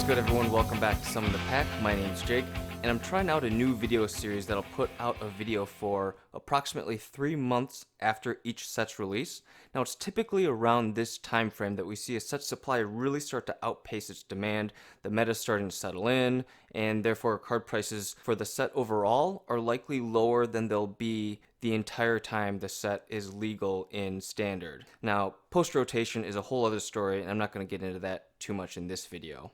What's good, everyone? Welcome back to Some in the Pack. My name's Jake, and I'm trying out a new video series that'll put out a video for approximately 3 months after each set's release. Now, it's typically around this time frame that we see a set supply really start to outpace its demand, the meta's starting to settle in, and therefore card prices for the set overall are likely lower than they'll be the entire time the set is legal in Standard. Now, post-rotation is a whole other story, and I'm not going to get into that too much in this video.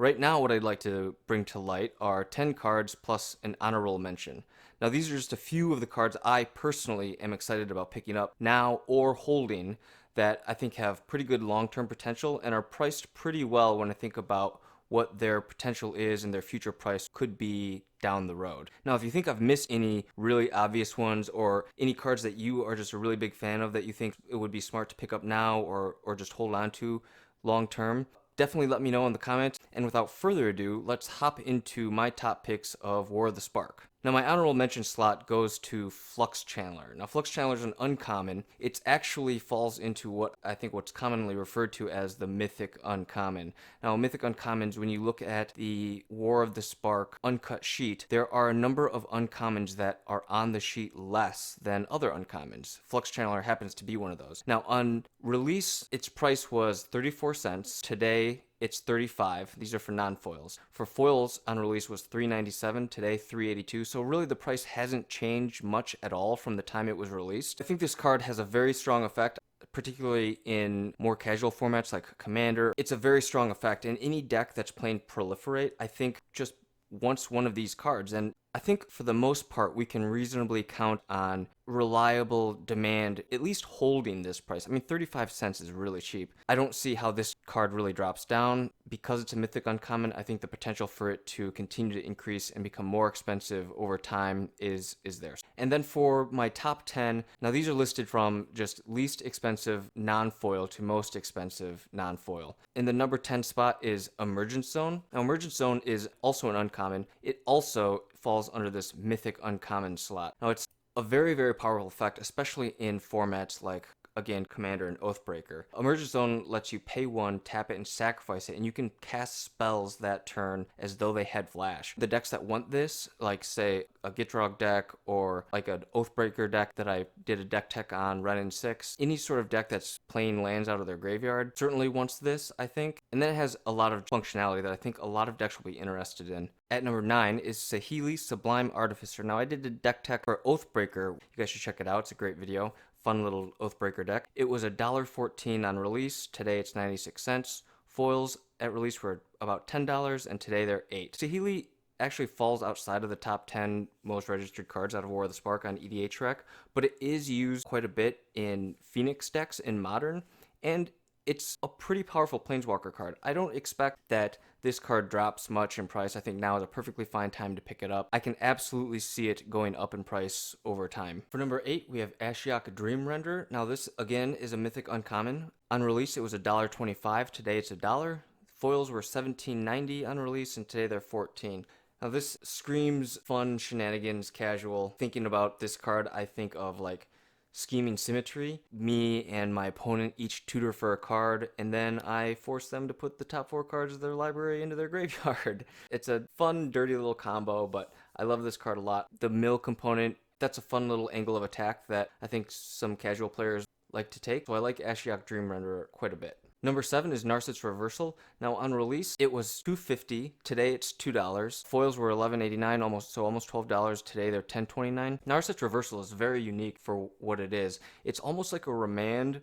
Right now, what I'd like to bring to light are 10 cards plus an honorable mention. Now, these are just a few of the cards I personally am excited about picking up now or holding that I think have pretty good long-term potential and are priced pretty well when I think about what their potential is and their future price could be down the road. Now, if you think I've missed any really obvious ones or any cards that you are just a really big fan of that you think it would be smart to pick up now or just hold on to long-term, definitely let me know in the comments. And without further ado, let's hop into my top picks of War of the Spark. Now, my honorable mention slot goes to Flux Channeler. Now, Flux Channeler is an uncommon. It actually falls into what's commonly referred to as the Mythic Uncommon. Now, Mythic Uncommons, when you look at the War of the Spark uncut sheet, there are a number of uncommons that are on the sheet less than other uncommons. Flux Channeler happens to be one of those. Now, on release, its price was 34 cents. Today, it's 35. These are for non-foils. For foils, on release was $3.97. Today, $3.82. So really, the price hasn't changed much at all from the time it was released. I think this card has a very strong effect, particularly in more casual formats like Commander. It's a very strong effect. In any deck that's playing Proliferate, I think just wants one of these cards. And I think for the most part, we can reasonably count on reliable demand, at least holding this price. I mean, 35 cents is really cheap. I don't see how this card really drops down. Because it's a Mythic Uncommon, I think the potential for it to continue to increase and become more expensive over time is there. And then for my top 10, now these are listed from just least expensive non-foil to most expensive non-foil. In the number 10 spot is Emergence Zone. Now, Emergence Zone is also an uncommon. It also falls under this Mythic Uncommon slot. Now, it's a very, very powerful effect, especially in formats like, again, Commander and Oathbreaker. Emergence Zone lets you pay 1, tap it, and sacrifice it, and you can cast spells that turn as though they had flash. The decks that want this, like, say, a Gitrog deck or like an Oathbreaker deck that I did a deck tech on, Ren and 6, any sort of deck that's playing lands out of their graveyard certainly wants this, I think. And then it has a lot of functionality that I think a lot of decks will be interested in. At number 9 is Saheeli Sublime Artificer. Now, I did a deck tech for Oathbreaker. You guys should check it out. It's a great video. Fun little Oathbreaker deck. It was $1.14 on release. Today it's 96 cents. Foils at release were about $10, and today they're $8. Saheeli actually falls outside of the top 10 most registered cards out of War of the Spark on EDHREC, but it is used quite a bit in Phoenix decks in Modern, and it's a pretty powerful Planeswalker card. I don't expect that this card drops much in price. I think now is a perfectly fine time to pick it up. I can absolutely see it going up in price over time. For number 8, we have Ashiok Dream Render. Now, this, again, is a Mythic Uncommon. On release, it was $1.25. Today, it's $1. Foils were $17.90 on release, and today they're $14. Now, this screams fun shenanigans, casual. Thinking about this card, I think of, like, Scheming Symmetry. Me and my opponent each tutor for a card, and then I force them to put the top 4 cards of their library into their graveyard. It's a fun, dirty little combo, but I love this card a lot. The mill component, that's a fun little angle of attack that I think some casual players like to take, so I like Ashiok Dream Renderer quite a bit. Number 7 is Narset's Reversal. Now, on release, it was $2.50. Today, it's $2. Foils were $11.89, almost $12. Today, they're $10.29. Narset's Reversal is very unique for what it is. It's almost like a remand,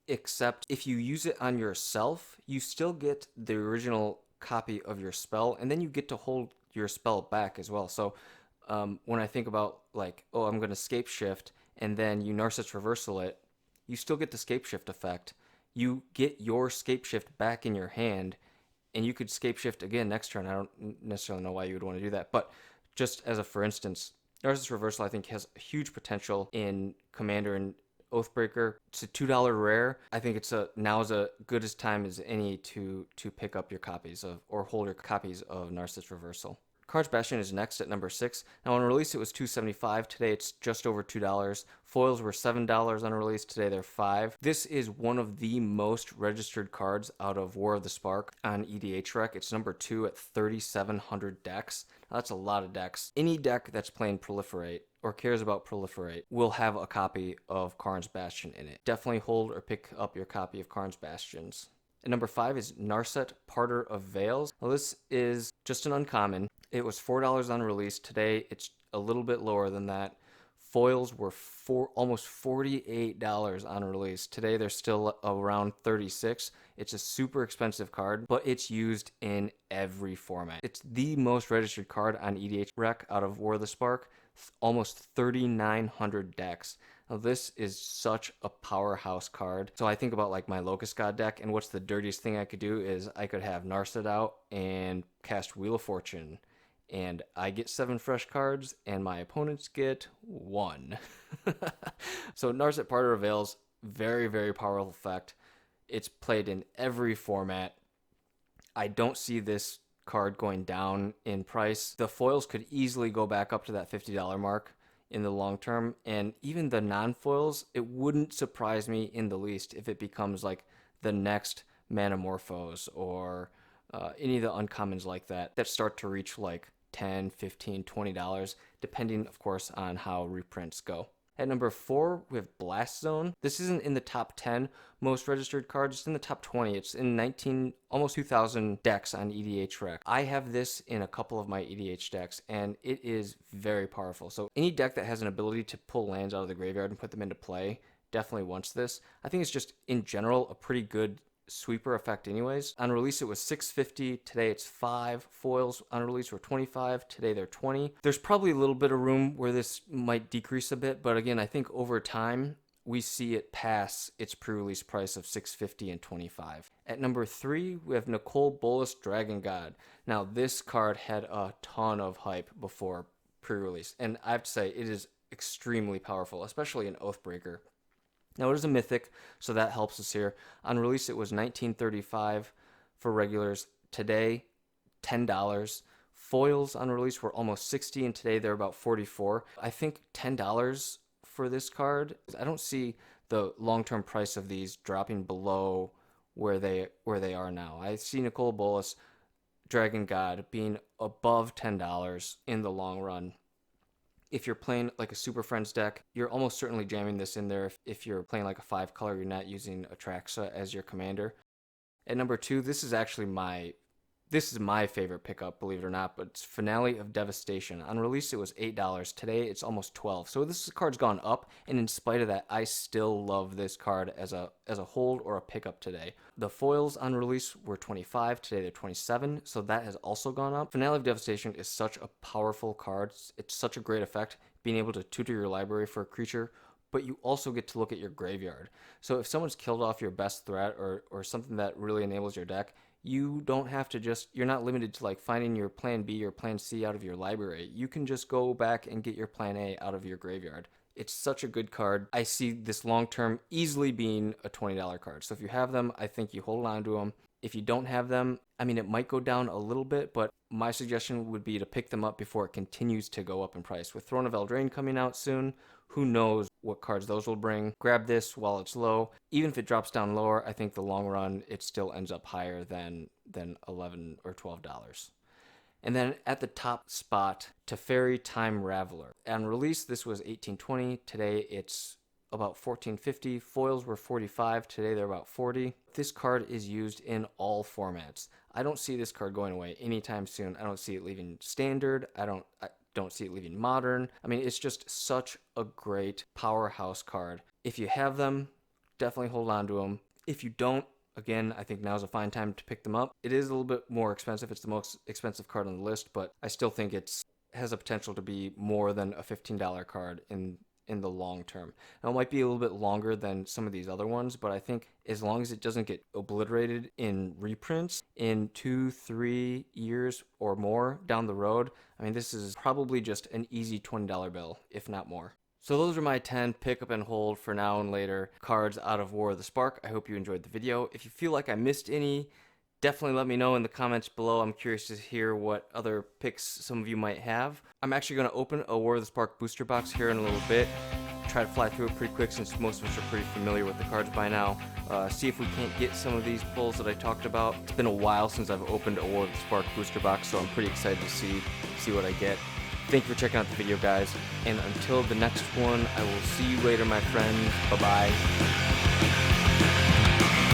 except if you use it on yourself, you still get the original copy of your spell, and then you get to hold your spell back as well. So, when I think about, like, oh, I'm going to Scape Shift, and then you Narset's Reversal it, you still get the Scape Shift effect. You get your Scape Shift back in your hand, and you could Scape Shift again next turn. I don't necessarily know why you would want to do that, but just as a for instance, Narset's Reversal I think has huge potential in Commander and Oathbreaker. It's a $2 rare. I think now is a good as time as any to pick up your copies of or hold your copies of Narset's Reversal. Cards Bastion is next at number 6. Now on release it was $2.75. Today it's just over $2. Foils were $7 on release. Today they're $5. This is one of the most registered cards out of War of the Spark on EDHREC. It's number 2 at 3,700 decks. Now that's a lot of decks. Any deck that's playing Proliferate or cares about Proliferate will have a copy of Cards Bastion in it. Definitely hold or pick up your copy of Cards Bastions. And number 5 is Narset, Parter of Veils. Now this is just an uncommon. It was $4 on release. Today it's a little bit lower than that. Foils were almost $48 on release. Today they're still around $36. It's a super expensive card, but it's used in every format. It's the most registered card on EDHREC out of War of the Spark. Almost 3,900 decks. Now this is such a powerhouse card. So I think about like my Locust God deck, and what's the dirtiest thing I could do is I could have Narset out and cast Wheel of Fortune, and I get 7 fresh cards and my opponents get 1. So Narset, Parter of Veils, very, very powerful effect. It's played in every format. I don't see this card going down in price. The foils could easily go back up to that $50 mark in the long term, and even the non-foils, it wouldn't surprise me in the least if it becomes like the next Manamorphose or any of the uncommons like that start to reach like $10, $15, $20, depending of course on how reprints go. At number 4, we have Blast Zone. This isn't in the top 10 most registered cards. It's in the top 20. It's in almost 2,000 decks on EDHREC. I have this in a couple of my EDH decks, and it is very powerful. So any deck that has an ability to pull lands out of the graveyard and put them into play definitely wants this. I think it's just, in general, a pretty good sweeper effect anyways. On release it was $6.50. Today it's $5. Foils on release were $25. Today they're $20. There's probably a little bit of room where this might decrease a bit, but again, I think over time we see it pass its pre-release price of $6.50 and $25. At number 3, we have Nicole Bolas, Dragon God. Now this card had a ton of hype before pre-release, and I have to say it is extremely powerful, especially in Oathbreaker. Now it is a mythic, so that helps us here. On release it was $19.35 for regulars. Today, $10. Foils on release were almost $60, and today they're about $44. I think $10 for this card, I don't see the long-term price of these dropping below where they are now. I see Nicole Bolas, Dragon God, being above $10 in the long run. If you're playing like a Super Friends deck, you're almost certainly jamming this in there if you're playing like a 5-color, you're not using Atraxa as your commander. At number 2, this is my favorite pickup, believe it or not, but it's Finale of Devastation. On release, it was $8. Today, it's almost $12. So this card's gone up, and in spite of that, I still love this card as a hold or a pickup today. The foils on release were $25. Today, they're $27, so that has also gone up. Finale of Devastation is such a powerful card. It's such a great effect, being able to tutor your library for a creature, but you also get to look at your graveyard. So if someone's killed off your best threat or something that really enables your deck, you don't have to you're not limited to like finding your plan B or plan C out of your library. You can just go back and get your plan A out of your graveyard. It's such a good card. I see this long term easily being a $20 card. So if you have them, I think you hold on to them. If you don't have them, I mean, it might go down a little bit, but my suggestion would be to pick them up before it continues to go up in price. With Throne of Eldraine coming out soon, who knows what cards those will bring. Grab this while it's low. Even if it drops down lower, I think the long run, it still ends up higher than $11 or $12. And then at the top spot, Teferi Time Raveler. On release, this was $18.20. Today, it's about $14.50. Foils were $45. Today, they're about $40. This card is used in all formats. I don't see this card going away anytime soon. I don't see it leaving standard. I don't see it leaving modern. I mean, it's just such a great powerhouse card. If you have them, definitely hold on to them. If you don't, again, I think now's a fine time to pick them up. It is a little bit more expensive. It's the most expensive card on the list, but I still think it has a potential to be more than a $15 card in the long term. Now, it might be a little bit longer than some of these other ones, but I think as long as it doesn't get obliterated in reprints in 2-3 years or more down the road, I mean, this is probably just an easy $20 bill, if not more. So those are my 10 pick up and hold for now and later cards out of War of the Spark. I hope you enjoyed the video. If you feel like I missed any, Definitely let me know in the comments below. I'm curious to hear what other picks some of you might have. I'm actually going to open a War of the Spark booster box here in a little bit. Try to fly through it pretty quick since most of us are pretty familiar with the cards by now. See if we can't get some of these pulls that I talked about. It's been a while since I've opened a War of the Spark booster box, so I'm pretty excited to see what I get. Thank you for checking out the video, guys. And until the next one, I will see you later, my friends. Bye-bye.